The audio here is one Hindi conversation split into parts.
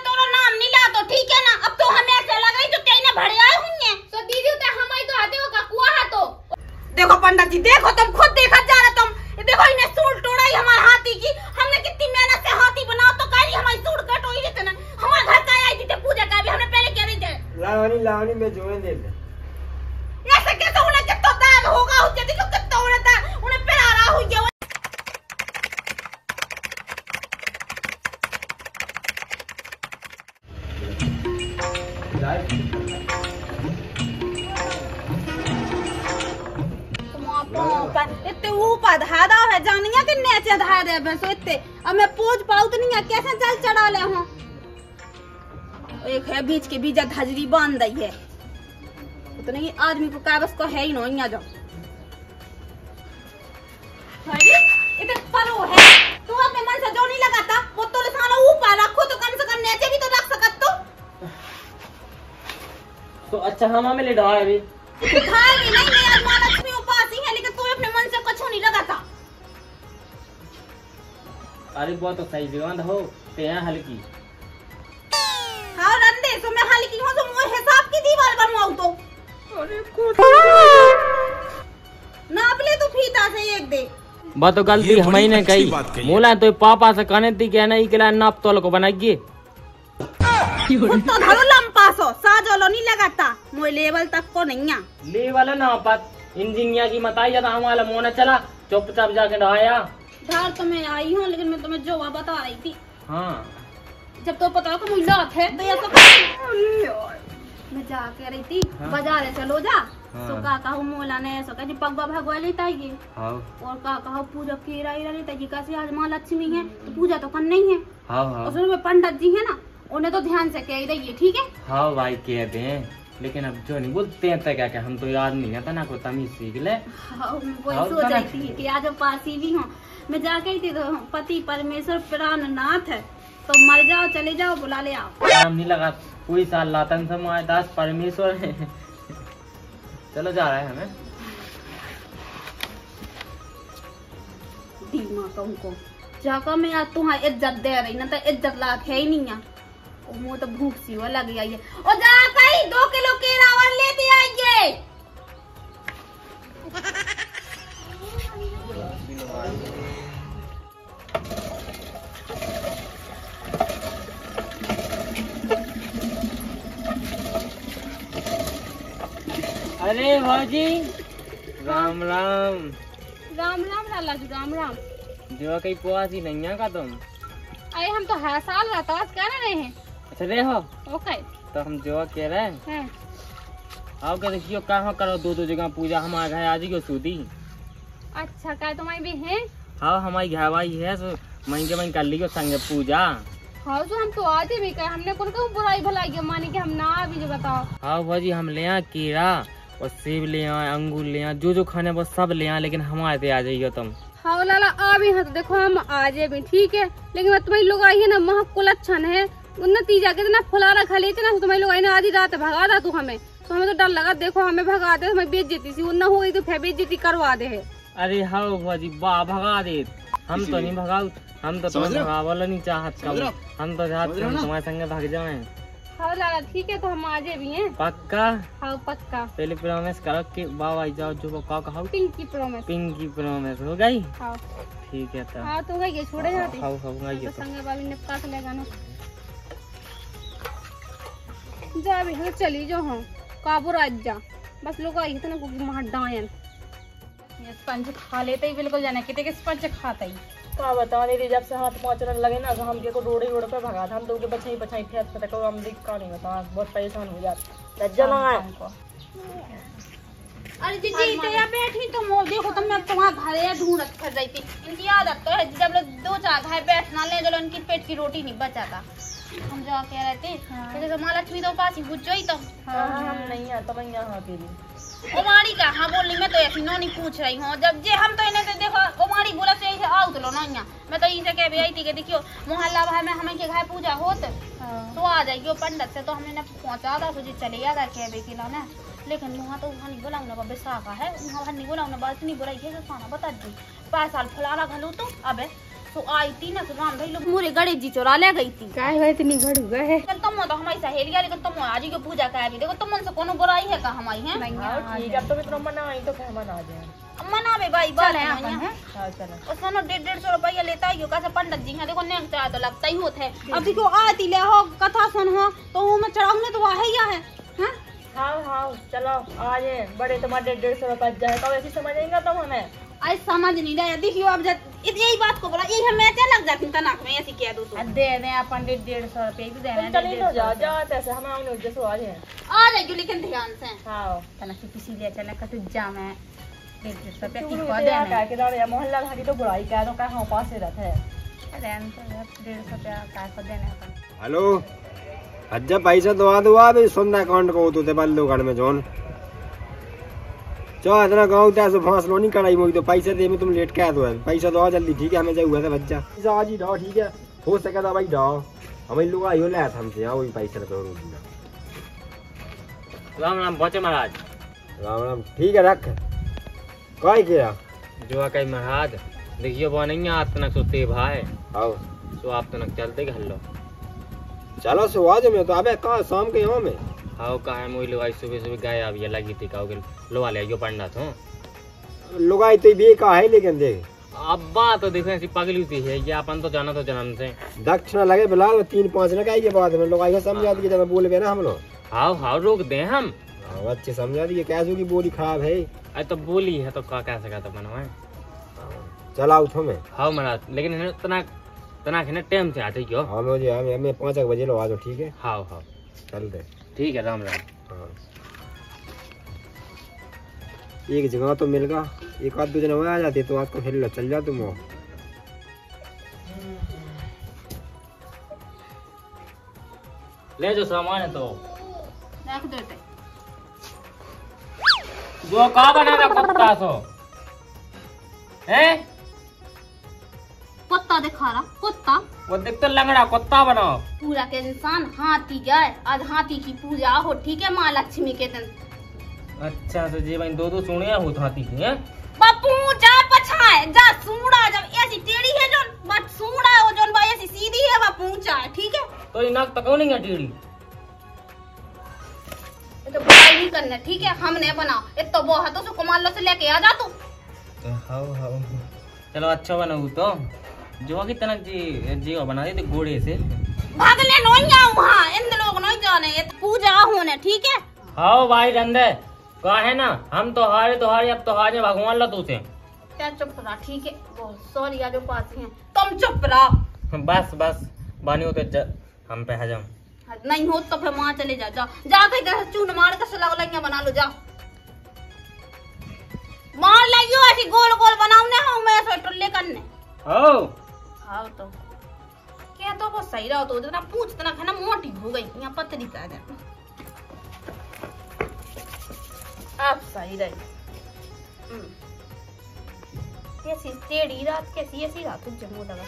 तो नाम नहीं ला तो ठीक है ना। अब तो हमें ऐसे लग रही तो कहीं ना भर आए होंगे। तो दीदी तो हमारी तो आते होगा कुआ है तो देखो पंडित जी, देखो तुम खुद देखा जा रहा तुम। देखो इन्हें सूट तोड़ाई हमारे हाथी की। हमने कितनी मेहनत से हाथी बनाओ तो कह रही हमारी सूट कट हो ही रहते ना। हमारे घर का आई थी पूजा का भी हमने पहले कह रही थे लावनी में जोड़े दे दे। ऐसे कैसे उन्हें कितना दाग होगा उसके देखो कितना उन्हें दाग उन्हें प्यारा हो गया। इतने ऊपर धारा है जानिया के नीचे धारे बस इतने। अब मैं पूछ पाऊ तो नहीं है कैसे जल चढ़ा ले हूँ। एक है बीच के बीच धजरी बांध दी है तो नहीं आदमी को कागज को है ही ना। यहाँ जाओ इतने परो है तू अपने मन से जो नहीं लगाता वो तो लिखाना ऊपर रखो तो कम से कम नीचे भी तो रख सकत तो अच्छा हम ले डा है भी नहीं यार माँ लक्ष्मी उपास ही है लेकिन तू अपने मन से कुछ नहीं लगाता। अरे वो तो सही जगह हो ते हैं हल्की। हाँ रंदे तो मैं हल्की हूँ तो मुझे हिसाब की दीवार बनवाऊँ तो। अरे नाप ले तू फीता से एक दे। बात तो गलती हमें ने कही मोला तो पापा से कहने थी कहना ही के नाप तोल को बनाइए। तो धरो लंपासो साजोलो नहीं लगाता मोए लेवल तक को नहीं है लेवल ना पत इंजीनियर की मताई जाता हमारा मोना चला चुपचाप जाके नहाया। धार तो मैं आई हूँ लेकिन मैं तुम्हें जो बता रही थी। हाँ जब तो पता को मुझे लात है तो ऐसा मैं जा कह रही थी बाजार चलो जा। तो का कहूँ मोला ने ऐसा कह पगवा भगवा लेता है ये और का कहूँ पूजा केरा लेता है कैसे आज माँ लक्ष्मी है तो पूजा तो कर नहीं है। उसमें पंडित जी है ना उन्हें तो ध्यान से कह रही है ठीक है। हाँ भाई कह दे लेकिन अब जो नहीं बोलते हैं तो क्या हम तो याद नहीं आता ना को तमीज सीख ले। वही सोच रही थी कि आज पासी भी हूँ मैं जाके थी तो पति परमेश्वर प्राणनाथ है तो मर जाओ चले जाओ बुला ले आओ। नाम नहीं लगा कोई साल लातन समय दास परमेश्वर है। चलो जा रहे हैं हमें दीमा तुमको जाकर मैं आज तुम्हारी इज्जत दे रही ना तो इज्जत लाख है ही नहीं है। मुँह तो भूख सी हुआ लग आई है और जाकर 2 किलो केला और लेते आइए। अरे भाजी राम राम राम राम लाला जी राम राम। जो कहीं पुआसी नहीं है का तुम। अरे हम तो हर साल रहता आज कह रहे हैं। अच्छा रे हो ओके तो हम जो कह रहे हैं आओ क्या देखियो कहाँ करो 2 जगह पूजा हमारे घर आज क्यों सूदी। अच्छा क्या तुम्हारी भी है। हाँ हमारी घर भाई है तो महीने कर लियो संग पूजा। हाँ तो हम तो आते भी कहे हमने कौन कहूँ बुराई भलाई मानी कि हम ना भी जो बताओ। हाँ भाजी हम ले आए केरा और सेब ले आए अंगूर ले आए जो खाने वो सब ले आए लेकिन हमारे पे आ जाइए तुम। हाँ लाला आ भी है तो देखो हम आ जाए भी ठीक है लेकिन तुम्हारी लोग आई है ना महाकुल अच्छा है नतीजा कितना फुलारा खा लेते ना तो तुम्हारी लोग आई ना आधी रात भगा दा तू हमें तो हमें तो डर लगा देखो हमें भगा दे हमें बेइज्जती सी न हो गई तो फिर बेइज्जती करवा दे है। अरे हाँ भाजी वाह भगा दे हम तो नहीं भगा हम तो तुम्हें भगावल नहीं चाहत का हम तो चाहते हम तुम्हारे संगे भाग जाए। हाँ लाला ठीक है तो हम आ जाए भी हैं पक्का। हाँ पक्का पहले प्रॉमिस करो कि बाबा जाओ जो कहा पिंकी प्रॉमिस हो गई। हाँ ठीक है तो हाँ तो गई छोड़े जाते हाँ गई तो संगे वाली ने काट लेगा ना जा भी है चली जो हाँ काबू राज जा बस लोग आई थे ना कुछ महा डायन ये स्पंज खा लेते ही बिल्कुल जाने कितने के स्पंज खाता ही का बताओ नहीं जब से हाथ पहुँचने लगे ना तो हम के को रोड पे भगा था हम तो बचाई फेंक पता को हम दिख का नहीं बता बहुत परेशान हो जाते लज्जा लगा हमको। अरे दीदी तो यहाँ बैठी तुम देखो तुम मैं तुम्हारा घर ढूंढ कर रही थी इनकी आदत तो है जब लोग 2-4 घर बैठना ले चलो इनकी पेट की रोटी नहीं बचाता हम जो कह रहे थे तो माँ लक्ष्मी तो पास ही बुझो ही तुम। हम नहीं है तब यहाँ पे ओमारी का हाँ बोल रही मैं तो ऐसी नो नहीं पूछ रही हूँ जब जे हम तो इन्हें देखो ओमारी बोला से यही आओ तो लो ना यहाँ मैं तो यहीं से कह भी आई थी कि देखियो मोहल्ला भाई में हमें के घर पूजा होत तो आ जाएगी पंडित से तो हमने पहुँचा था तुझे चले जाता कह बे के ना लेकिन वहाँ तो वहाँ नहीं बोला उन्हें विशाखा है वहाँ नहीं बोला उन्हें बात नहीं बोला ये खाना बता दी 5 साल फुलाना घलू तो अब सो आई थी ना सुबह भाई लोग मोरे गणेश जी चुरा ले गई थी। काय है इतनी गड़ू है? तुम तो हमारी सहेली है, लेकिन तुम आज की पूजा का भी देखो, तुम से कोनो बुराई है का हमारी है? ठीक है, तुम इतना मना तो क्या मना जाए? मना में भाई बात है। चलो उसमें 150 रुपया लेता ही कैसे पंडित जी है, देखो नेक तो लगता ही होता है। अभी क्यों आती ले हो कथा सुन हो तो वो मैं चढ़ाऊंगे तो वह ही है। हाँ चलो आज बड़े तुम्हारे 150 रुपये जाए तो ऐसी समझेंगे तुम हमें? आज समझ नहीं रहे, देखियो अब यही बात को बोला, यही हमें क्या लग जाती तनाक में ऐसी कह दो तो दे दे अपन 150 रुपये भी देना। चलिए तो जा ऐसे हमें आने जैसे आज है आ जाएगी, लेकिन ध्यान से। हाँ तना किसी लिए चले कत जा में 150 रुपया की खा दे के दादा मोहल्ला घाटी तो बुराई कह दो का हां पास से रहता है। अरे हम तो 150 रुपया का को देना अपन। हेलो अज्जा पैसा दो अभी सुनना अकाउंट को तो बल्लो घर में जोन चो इतना गाँव त्या फांसलो नहीं कराई मोई तो पैसा दे में तुम लेट क्या दो पैसा दो जल्दी ठीक है हमें चाहिए हुआ था बच्चा आज ही दो ठीक है हो सके तो भाई दो हमें लोग आयो ले हमसे यहाँ वही पैसा दो राम राम बचे महाराज। राम राम ठीक है रख काय किया जो कई महाराज देखियो वो नहीं आप तनक सोते भाई आओ सो आप तनक चलते घर लो चलो सुहाज में तो अबे कहाँ शाम के यहाँ में हाउ का है मोई लोग सुबह सुबह गए अब ये लगी थी काओ के लो वाले यो पढ़ना था लुगाई तो बे का है लेकिन देख अब बात तो देखो ऐसी पगली सी है ये अपन तो जाना तो जन्म से दक्षिणा लगे बिलाल 3-5 न के बाद में लोग समझा दिए जब बोल ना हम लोग हाउ रोक दे हम अच्छे समझा दिए कैसो की बोली खराब है अरे तो बोली है तो क्या कैसे तो बनवा चलाओ तुम्हें हाउ महाराज लेकिन तना है ना टाइम से आते क्यों हाँ मुझे हमें 5 बजे लो आ जाओ ठीक है हाउ चल दे ठीक है राम राम। हाँ एक जगह तो मिल गया एक आध 2 जन आ जाते तो आज को फिर चल जा तुम ले जो सामान है तो रख देते जो का बना रहा कुत्ता सो है कुत्ता दिखा रहा कुत्ता वो देख तो लंगड़ा कुत्ता बनाओ पूरा के इंसान हाथी गए आज हाथी की पूजा हो ठीक है माँ लक्ष्मी के दिन। अच्छा तो जी भाई 2 सुनिया हो हाथी की है बापू जा पछाए जा सूड़ा जब ऐसी टेढ़ी है जो बट सूड़ा हो जो भाई ऐसी सीधी है बापू चाहे ठीक है तो ये नाक तक नहीं है टेढ़ी तो बुराई नहीं करना ठीक है हमने बनाओ एक तो वो हाथों से कुमार से लेके आ जा तू हाउ चलो अच्छा बनाऊ तो जो की तनक जी बना दे घोड़े से भागले नहीं आऊं वहां इन लोग नहीं जाने ये पूजा होने ठीक है। हाउ भाई रंदे का है ना हम तो हारे अब तो हारे भगवान ला तू से क्या चुप रहा ठीक है वो सॉरी आज पास हैं तुम चुप रहो बस बानी होते हम पे हजम नहीं हो तो फिर वहां चले जा के चून मार के सलावलियां बना लो जा मार लियो ऐसी गोल गोल बनाऊने हूं मैं ऐसे टुल्ले करने ओ हाँ तो क्या तो वो सही रहो तो इतना पूछ इतना है ना मोटी हो गई यहाँ पतली का है अब सही रही कैसी टेढ़ी रात कैसी ऐसी रात जमू लगा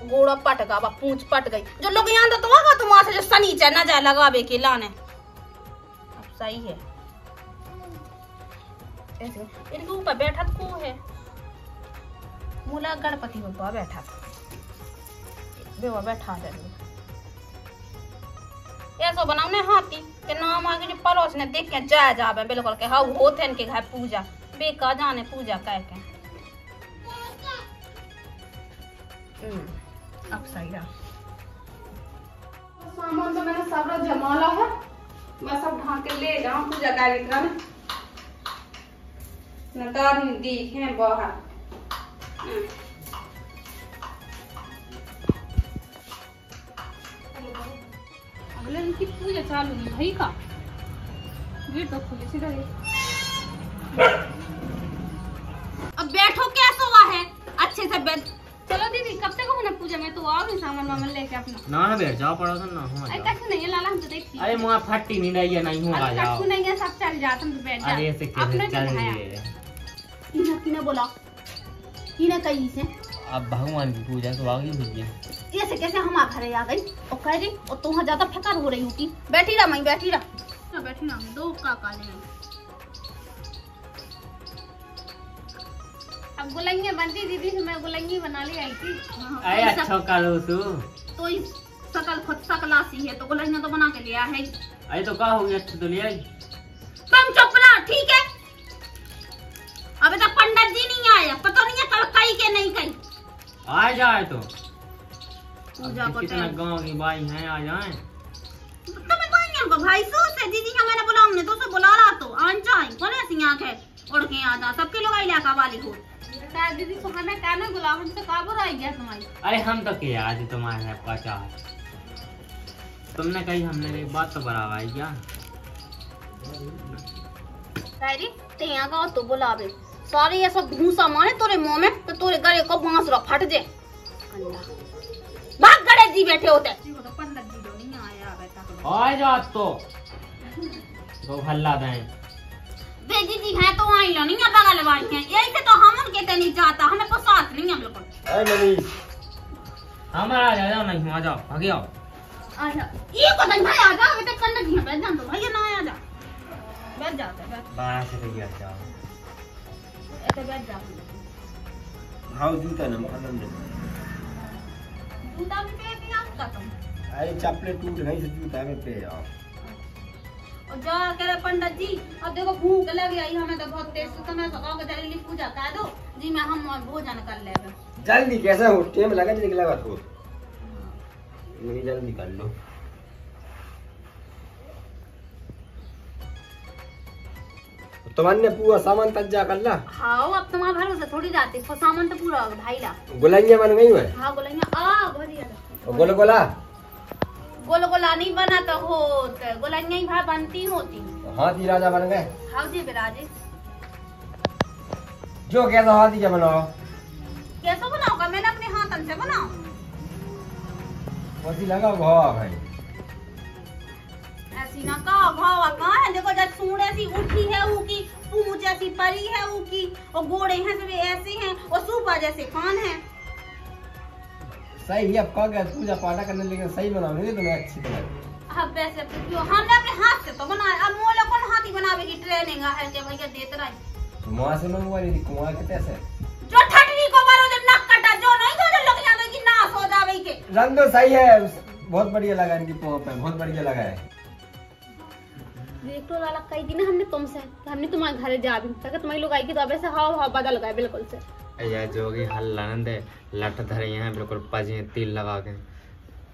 गोड़ा पट गया पूंछ पट गई जो लोग यहाँ तो होगा तुम वहां से जो सनीचर न जाए लगावे के लाने अब सही है इनके ऊपर बैठा को है मूला गणपति बाबा बैठा बेवा बैठा है ऐसा बनाओ ने हाथी के नाम आगे जो पड़ोस ने देख के जावे बिल्कुल के हाउ होते इनके घर पूजा बेका जाने पूजा कह के अब सही रहा सामान तो मैंने सब जमाला है मैं सब ढांक के ले जाऊं पूजा कार्यक्रम नटारी देखे बाहर अगले दिन की पूजा चालू हुई भाई का गेट तो खुले सीधा अब बैठो कैसा हुआ है अच्छे से बैठ चलो दीदी कब तक होना पूजा में तो आओ सामान वामान लेके अपना ना बैठ जाओ पड़ा था ना हो जाओ कछु नहीं है लाला हम तो देखती अरे मुआ फट्टी नहीं रही है नहीं हो आ जाओ कछु नहीं है सब चल जाते हम तो बैठ जाओ अरे ऐसे कैसे चल रही है किने बोला किने कही से अब भगवान की पूजा तो आ गई हुई है ऐसे कैसे हम घरे आ गई और कह रही और तुम ज्यादा फिकर हो रही होगी बैठी रहा मैं बैठी रहा 2 का काले अब गुलंगी बनती दीदी से मैं गुलंगी बना ले आई थी। अरे अच्छा करो तू। तो इस सकल खुद सकला सी है तो गुलंगी तो बना के लिया है। अरे तो क्या हो गया, अच्छा तो ले आई। तुम चुप रहो ठीक है। अबे तक पंडित जी नहीं आया, पता नहीं है कल कई के नहीं कई। आ जाए तो पूजा को कितना गाँव की बाई है, आ जाए। तुम्हें कोई नहीं होगा भाई सो से दीदी का मैंने बुलाऊं ने तो उसे बुला रहा तो आन जाए कौन ऐसी आंख है उड़ के आ जा सबके लोग इलाका वाली हो। दीदी तो हमें कहने गुलाम हमसे काबू आई गया तुम्हारी। अरे हम तो क्या आज तुम्हारे है पचा, तुमने कही हमने एक बात तो बराबर आई क्या। तारी ते यहाँ का तो बुलावे सारे ये सब भूसा मारे तोरे मुंह में तो तोरे गले को बांस रो फट जाए। भाग गणेश जी बैठे होते तो पंडित जी तो नहीं आया बेटा। आ जा तो हल्ला दें बेजी जी है तो आई लो नहीं है बगल वाली है यही से तो हम उनके ते नहीं जाता हमें पसंद नहीं हम लोग। अरे मनीष हमारा आ जाओ, नहीं आ जाओ, भाग जाओ। अच्छा ये को भाई आ जा बेटा पंडित जी बैठ जान दो भैया ना आ जा बैठ जाते बैठ बाहर से भैया जाओ, ऐसे बैठ जा। हाउ जूता ना खानन दे। जूता भी पे दिया आपका तुम। अरे चप्पल टूट गई से जूता में पे आओ। और जा कह रहे पंडित जी अब देखो भूख लग गई हमें तो बहुत तेज तो मैं सकाओ के जल्दी पूजा कर दो जी मैं हम भोजन कर लेंगे। जल्दी कैसे हो, टाइम लगा जल्दी लगा तो नहीं जल्दी कर लो। तुमने पूरा सामान तज्जा कर ला। हाँ अब तुम्हारे भरोसे थोड़ी जाती सामान तो पूरा होगा 2.5 लाख। गुलैया बन गई है। हाँ गुलैया आ बढ़िया। गोलगोला गोलगोला नहीं बना तो होत गुलैया ही भाई बनती होती। हाथी राजा बन गए। हाँ जी बिराजे जो कैसा हाथी क्या बनाओ कैसा बनाओगा मैंने अपने हाथन से बनाओ। वैसी लगा भावा भाई ऐसी ना का भावा कहाँ है देखो जब सूंड ऐसी उठी है वो की पूंछ ऐसी परी है वो की और गोड़े हैं सब ऐसे हैं और सूपा जैसे कान है। सही है। अब कह गया पूजा पाठा करने लेकिन सही बनाओगे तुम्हें अच्छी तरह। अब वैसे क्यों हमने अपने हाथ से तो बनाया अब मोला कौन हाथी बनावे की ट्रेनिंग है के भैया देते रहे। कुमार से मंगवा ली थी, कुमार के कैसे जो ठटनी को मारो जो नक कटा जो नहीं तो जो लोग यहाँ की नाश हो जावे के। रंग तो सही है, बहुत बढ़िया लगा इनकी पोप है, बहुत बढ़िया लगा है। देख तो लाला कई दिन हमने तुमसे हमने तुम्हारे घर जा भी तक तुम्हारी लोग आई की तो अब ऐसे हाव हाव बदल गए बिल्कुल से। या जोगी हल्ला न दे, लट धरे हैं बिल्कुल पजे तिल लगा के।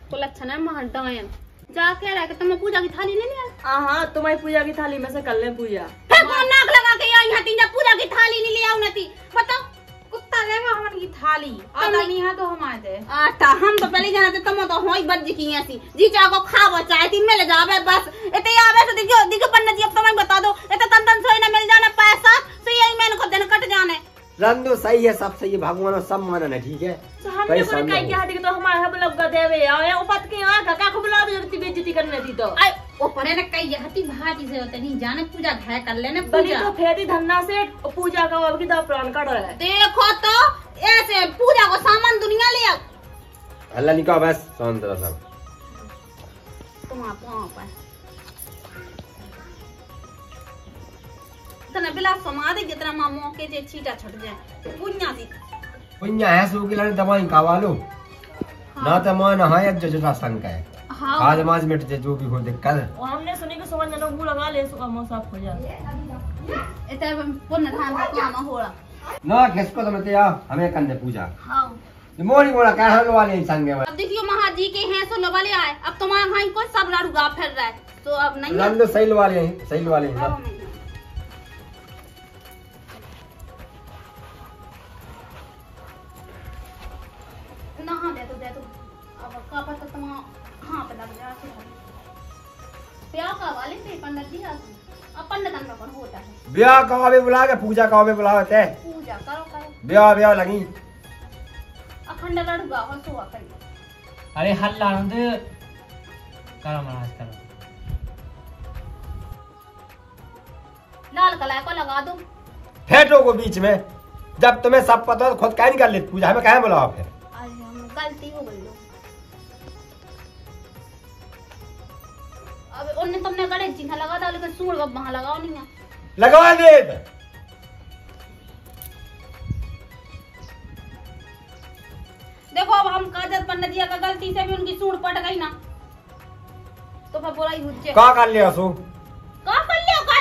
कुल अच्छा ना महंटा है जा कह रहा है कि तुम पूजा की थाली नहीं लिया। हाँ तुम्हारी पूजा की थाली में से कर ले पूजा। फिर कौन नाक लगा के आई हती जब पूजा की थाली नहीं ले आऊ नती बताओ। कुत्ता लेगा हमारी थाली आटा नहीं है तो हमारे दे आटा हम तो पहले जाना थे तुम तो होई बज की ऐसी जी चाह को खावो चाहे तीन मिल जावे बस इते आवे तो देखियो देखो पंडित जी अब तुम्हें बता दो इते तन सोई ना मिल जाना पैसा तो यही मैंने को दिन कट जाने। रंग तो सही है, सब सही है, भगवान सब मानन है ठीक है। तो हमने बोले कई क्या हटी तो हमारे हम लोग देवे आए उपत के आ का को बुला दो बेइज्जती करने दी तो आई ओ परे ने कई हती भाती से होते नहीं जाने पूजा धाय कर लेने बनी पूजा तो फेरी धन्ना से पूजा का अब की दा प्राण काट रहा है। देखो तो ऐसे पूजा को सामान दुनिया ले आओ। अल्लाह निका बस शांत रहो सब। तुम आप पर तना बिला समाधि जितना मां मौके जे छीटा छट जाए पुण्या दी पुण्या है सो के लाने दवाई खावा लो। ना तो मान है जजरा संग है। हां आज माज मिट जे जो भी हो दिक्कत। और हमने सुनी कि सुमन जनों मुंह लगा ले सो मो साफ हो जाए। इते पुण्य धाम का काम होला ना किसको तो मत आ हमें करने पूजा। हां मोरी मोड़ा का हम वाले संग है। अब देखियो महाजी के हैं सो वाले आए अब तुम्हारे भाई को सब लड़ूगा फिर रहा है तो अब नहीं रंग तो सही वाले हैं, सही वाले हैं सब। नहा दे तो अब का पता तुम हां पे लग जा ब्याह का वाले से पंडित जी अब पंडित का कौन होता है ब्याह कवावे बुला के पूजा कवावे बुलावत है। पूजा करो ब्याह लगी अखंड लड़ूगा और सुआ करिए। अरे हल्ला न दे करो महाराज करो। लाल कलाई को लगा दो फेटो को बीच में जब तुम्हें सब पता हो तो खुद क्या नहीं कर लेती पूजा हमें कहाँ बुलाओ फिर। गलती हो गई अब उन्हें तुमने गणेश जी का लगा था लेकिन सूर वहां लगाओ नहीं है लगवा दे वजह पंडित जी का गलती से भी उनकी सूंड पट गई ना तो फिर बुराई हुज्जे का कर लिया सो का कर लियो का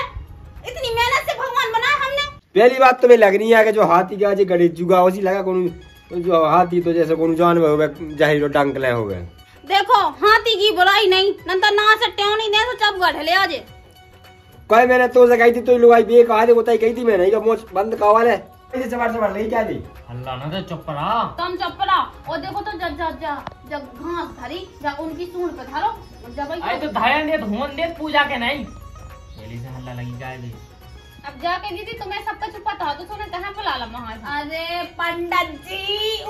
इतनी मेहनत से भगवान बनाया हमने। पहली बात तुम्हें लग नहीं है कि जो हाथी का जो गणेश जुगा उसी लगा कौन जो हाथी तो जैसे कौन जानवर हो गए जाहिर डंकले हो गए। देखो हाथी की बुराई नहीं नंतर ना से टेव नहीं दे तो चप गढ़ ले आजे कोई मैंने तो से कही थी तो लुगाई बे कहा दे बताई कही थी मैंने का मोच बंद कावा ले ऐसे चबाड़ चबाड़ ले क्या ली अल्लाह ना तो चुप रहा। तुम चुप रहो और देखो तो जब घास धरी जब उनकी सूंड पे धरो जब अरे तो धायन दे होन दे पूजा के नहीं पहले से हल्ला लगी जाए दे। अब जाके दीदी तुम्हें सबका छुपा था तो सुने कहाँ बुला ला महाराज। अरे पंडित जी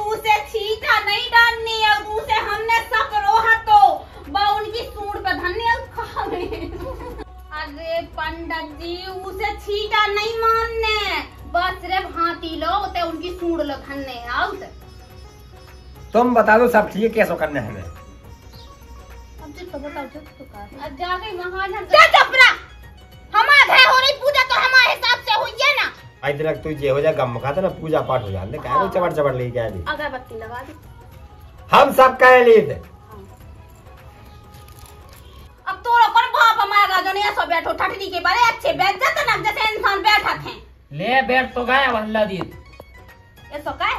उसे छीटा नहीं डालनी है उसे हमने सब रोहा तो बा उनकी सूंड पे धन्य खा गए। अरे पंडित जी उसे छीटा नहीं मानने बस सिर्फ हाथी लो उते उनकी सूंड लो धन्य आउट। तुम बता दो सब ठीक है कैसे करना है हमें अब तो बताओ जो अब जाके महाराज हम चुप रहा हमारे घर हो रही पूजा तो हमारे हिसाब से हुई है ना। आज तक तू जे हो जा गम खाता ना पूजा पाठ हो जाते क्या वो चबड़ चबड़ ले क्या दी अगरबत्ती लगा दी हम सब कह लिए थे। अब तो कौन बाप हमारा जो नहीं सो बैठो ठठनी के बारे अच्छे बैठ जाते ना जैसे इंसान बैठा थे ले बैठ तो गए हल्ला दी ये सो का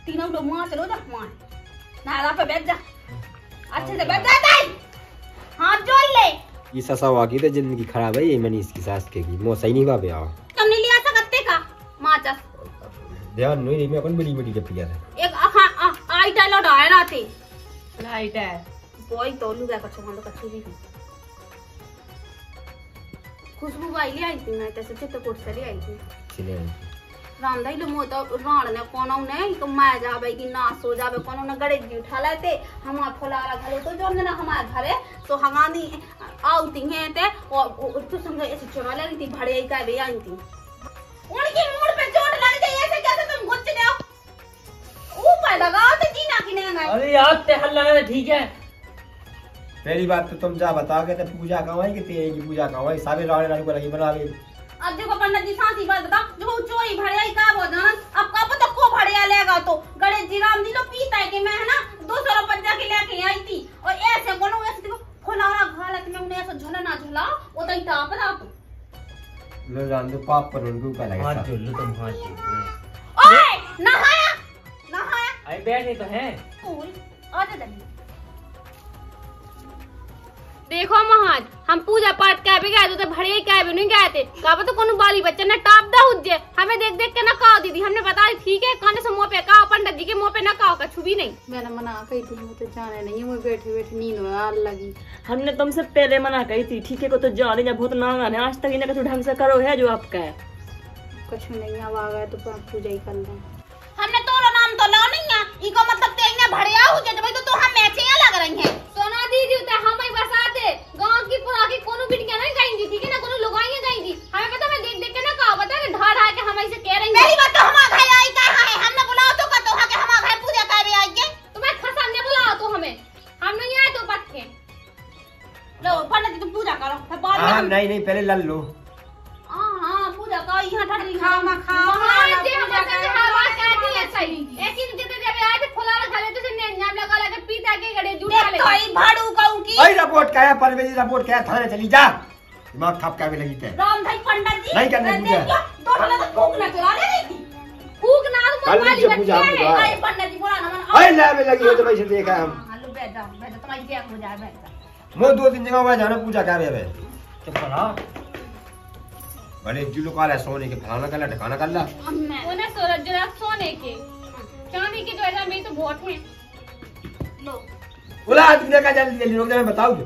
तीनों लोग वहां चलो जा वहां नाला पे बैठ जा अच्छे से बैठ जा हाथ जोड़ ले ये ससा हुआ की तो जिंदगी खराब है ये मनीष की सास के की मो सही नहीं बाबे आओ तुमने लिया था कत्ते का माचस ध्यान नहीं रही मैं अपन बड़ी बड़ी जब पिया था एक आईटा लौटाए लाते लाइट है बोई तो लुगा का छुमा का छुरी खुशबू भाई ले आई थी मैं तैसे चित्रकूट से ले आई थी चले रामदाई लो मोतो राण ने कोनो ने तो मैं जावे की नाश हो जावे कोनो ने गड़े जी उठा लेते हमार फलारा घरे तो जो ना हमारे घरे तो हंगानी आउती हैं ते और तू संग ऐसे चुरा लगी थी भड़े का भी आई थी उनकी मूड पे चोट लग गई ऐसे कैसे तुम गुच्छ गए ऊपर लगाओ तो जीना की नहीं गए। अरे यार ते हल्ला ना ठीक है पहली बात तो तुम जा बताओ के पूजा कहाँ की तेरे की पूजा कहाँ सारे राणे रानी को लगी बना ले। अब देखो पंडित जी साथी बात बताओ जो चोरी भड़िया का हो जाना अब का पता को भड़िया लेगा तो गणेश जी राम जी लो पीता है कि मैं है ना 200 रुपया जाके लेके आई थी और ऐसे बोलो ऐसे देखो फुलारा घालत में उन्हें ऐसा झूला ना झूला वो तो इतना पता तो लो जान दो पाप पर उनको ऊपर लगे हाथ जोड़ लो तुम हाथ जोड़ ओए नहाया अरे बैठे तो हैं आजा जल्दी देखो महाज हम पूजा पाठ क्या भी गए तो भड़े क्या भी नहीं गए थे कहा तो कोनो बाली बच्चा ने टाप दा उज्जे हमें देख देख के ना कहा दीदी हमने बताया ठीक है काने से मुंह पे कहा पंडित जी के मुंह पे ना कहा का छुबी नहीं मैंने मना कही थी मुझे जाने नहीं मैं बैठी बैठी नींद आ लगी। हमने तुमसे पहले मना कही थी ठीक है को तो जाने जा बहुत नांगा है आज तक इन्हें ढंग से करो है जो आपका है कुछ नहीं अब आ गया तो पूजा ही कर लें। हमने तोरो नाम तो ला नहीं है इको मतलब ते इने भड़िया हो जे भाई तो हम मैचिंग लग रही हैं सोना दीदी उते हम ही बसाते गांव की पूरा की कोनो बिटिया नहीं गई थी ठीक है ना कोनो लुगाइयां गई थी हमें पता मैं देख देख के ना कहा बता के ढा ढा के हम ऐसे कह रही मेरी बात तो हमारा घर आई कहां है हमने बुलाओ तो का तो के हमारा घर पूजा करे आई के तुम्हें खसा ने बुलाओ तो हमें हम नहीं आए तो पट के लो पंडित जी तुम पूजा करो फिर बाद में नहीं पहले लल लो हां पूजा का यहां ठहरी महाराज जी हमारे हवा कहती है सही एक ही देते जब आए थे फुलारा खा लेते से नाम लगा लगा पीता के गड़े जुटा ले कोई भाड़ू कहूं की ओए रिपोर्ट क्या है परवेजी रिपोर्ट क्या है थाने चली जा दिमाग खप क्या भी लगी थे राम भाई पंडित जी नहीं करने पूजा दो ढोला तो फूक ना चला ले रही थी फूक ना तो वाली बच्ची है अरे पंडित जी बोला ना मन ओए ले में लगी हो तो वैसे देखा हम हेलो बैठ जाओ तुम्हारी क्या हो जाए बैठ जाओ मो 2-3 जगह में जाना पूजा कर रहे हैं चुप रहा बड़े जुलू का है सोने के फलाना कर ला ठिकाना कर ला उन्हें सूरज जो सोने के चांदी के जो है मेरी तो बहुत है लो बोला तुमने कहा जल्दी जल्दी रुक जा मैं बताऊं जो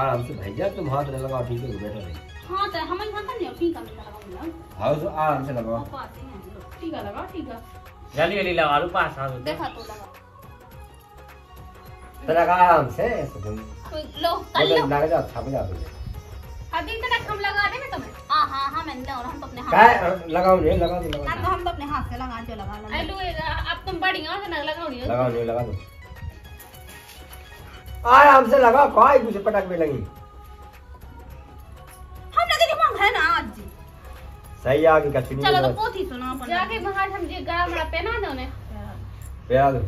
आराम से भैया तुम हाथ न लगाओ ठीक है बैठो नहीं हां तो हम यहां कर नहीं ठीक है लगाओ हां तो आराम से लगाओ ठीक है लगाओ ठीक है जल्दी जल्दी लगा लो पास आ देखा तो लगा तो लगा आराम से ऐसे तुम लो कर लो लगा जा छाप जा दो अभी तक हम लगा देंगे तुम्हें हां मैंने और हम तो अपने हाथ क्या लगाओ नहीं लगा दो ना तो हम तो अपने हाथ से लगा जो लगा लो हेलो अब तुम बढ़िया से ना लगाओ नहीं लगा नहीं लगा दो आराम से लगा कोई कुछ पटक में लगी हमने तो दिमाग है ना आज जी सही आ गई कचनी चलो तो पोथी सुना अपन जाके बाहर हम जे गला बड़ा पहना दो ने पहना दो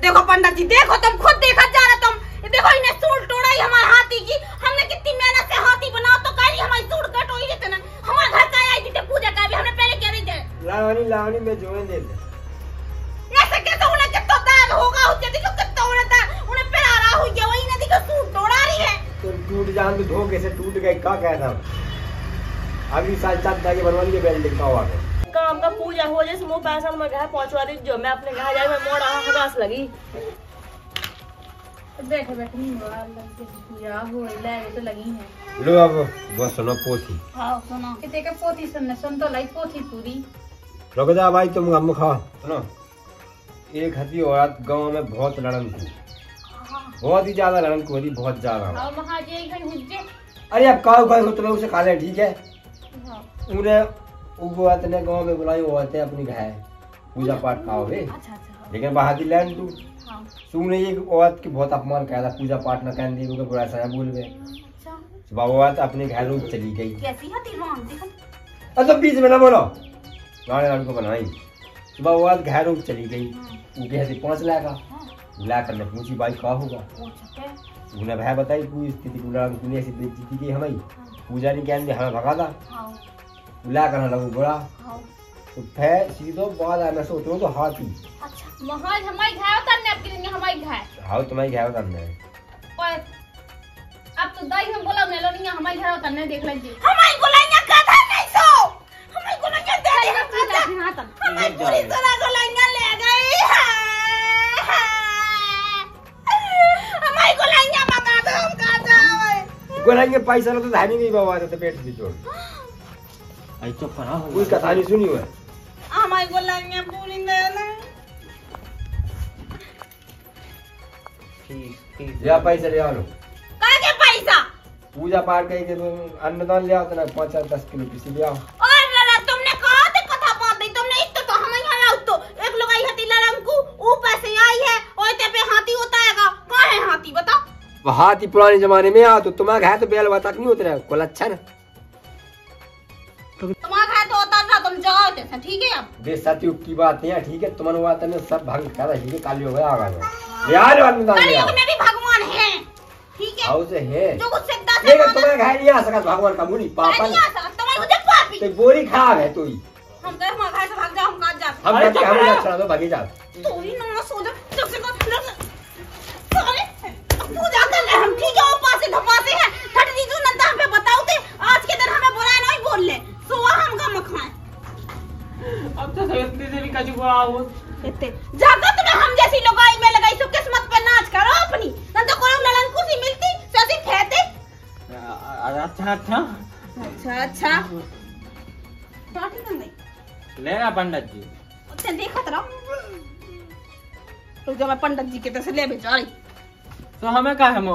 देखो पंडित जी, देखो तुम खुद देखा जा रहा तुम। देखो इन्हें सूट तोड़ा ही हमारे हाथी की। हमने कितनी मेहनत से हाथी बनाओ तो कहीं हमारी सूट कट हो ही रहते ना। हमारे घर का आई थी पूजा का भी हमने पहले क्या नहीं थे। लावनी में जोड़े दे दे। ऐसे कैसे उन्हें कितना दाग होगा उसके देखो कितना उन्हें दाग उन्हें पे आ रहा हुई है वही नदी का सूट तोड़ा रही है। तो टूट जान तो धो कैसे टूट गई क्या कहता अगली साल चाँद जाके बनवानी के बिल्डिंग का हुआ काम का पूजा हो जैसे मुँह पैसा में घर पहुंचवा दी जो मैं अपने घर जाए मैं मोड़ हगास लगी बैठे बैठे नहीं हुआ पूजा हो ले तो लगी है। लो अब बस सुनो पोथी। हाँ सुनो कितने का पोथी सुन तो लाई पोथी पूरी। रुक जा भाई तुम गम खाओ सुनो। एक हती औरत गांव में बहुत लड़नकू बहुत ही ज्यादा लड़नकू होती बहुत ज्यादा। अरे अब काऊ हो तुम्हें उसे खा ले ठीक है। उन्हें औरत ने गाँव में बुलाई औरतें अपनी घर पूजा पाठ खाओगे लेकिन बाहर लैंड तू सुने एक औरत की बहुत अपमान किया था पूजा पाठ न करने दी बुरा सया बोल गए। सुबह औरत अपने घर रोज चली गई। तो बीच में ना बोलो गाने को बनाई। सुबह औरत घर रोज चली गई उनके हथे 5 लाख ला कर पूछी भाई क्या होगा। उन्हें भाई बताई पूरी स्थिति तूने ऐसी बेइज्जती की हमें पूजा नहीं कहने हमें भगा था ला करना लगू बोला तो फिर सीधो बाद आना सोच रहा तो हाथी। अच्छा महाज हमारी घर उतरने आपके लिए हमारी घर। हाँ तुम्हारी घर उतरने और अब तो दाई में बोला मैं लोनिया हमारी घर उतरने देख लीजिए। हमारी गोलाइयां कथा नहीं सो हमारी गोलाइयां दे दे हमारी पूरी तरह गोलाइयां ले गई हमारी गोलाइयां मंगा दो हम कहां जावे। गोलाइयां पैसा लो तो धानी नहीं बाबा तो पेट से जोड़ आई चुप करा कोई कथा नहीं सुनी हुआ हमारी गोलाइयां पूरी दे ना या पैसा ले आओ काके पैसा पूजा पाठ करके अन्नदान ले आओ तो 5-10 किलो किसी ले आओ। और लला तुमने कहा थे कथा बात दी तुमने इतना तो हमें यहाँ लाओ तो एक लोग आई हती लड़ंकू ऊपर से आई है और ते पे हाथी होता हैगा कहाँ है हाथी बताओ। वो हाथी पुराने जमाने में आ तो तुम्हारा घर तो बैल बता नहीं होते रहा कोल अच्छा ना तुम्हारा घर तो होता ना तुम जाओ थे ठीक है। अब बेसत्युग की बात है ठीक है तुम्हारे बात में सब भंग कर ठीक है काली हो गया आगा में यार अन्नदान ले आओ में भी भगवान है ठीक है हाउ से है जो कुछ सिद्धा से लेकिन तुम्हारे घर नहीं आ सका भगवान का मुनि पापा नहीं आ सकता तुम्हारी मुझे पापी तो बोरी खराब है तू ही हम कह हमारे घर से भाग जाओ हम कहां जा हम कहते हम अच्छा दो भागी जा तू ही ना सो जा जब से अरे पूजा कर ले हम ठीक है ऊपर से धपाते हैं ठट दी तू नंदा पे बताओ ते आज के दिन हमें बुरा नहीं बोल ले सोवा हम का मखाए अब तो सवेरे से भी कछु बुआ हो इतने जाकर तुम्हें हम जैसी लगाई में लगाई सो किस्मत पे नाच करो अपनी न तो कोई लड़नकू सी मिलती ससी खेते। अच्छा अच्छा अच्छा अच्छा पार्टी कर नहीं लेगा पंडित जी उतने देखत रहो तो जब मैं पंडित जी के तरफ से ले बेचारी तो हमें क्या हम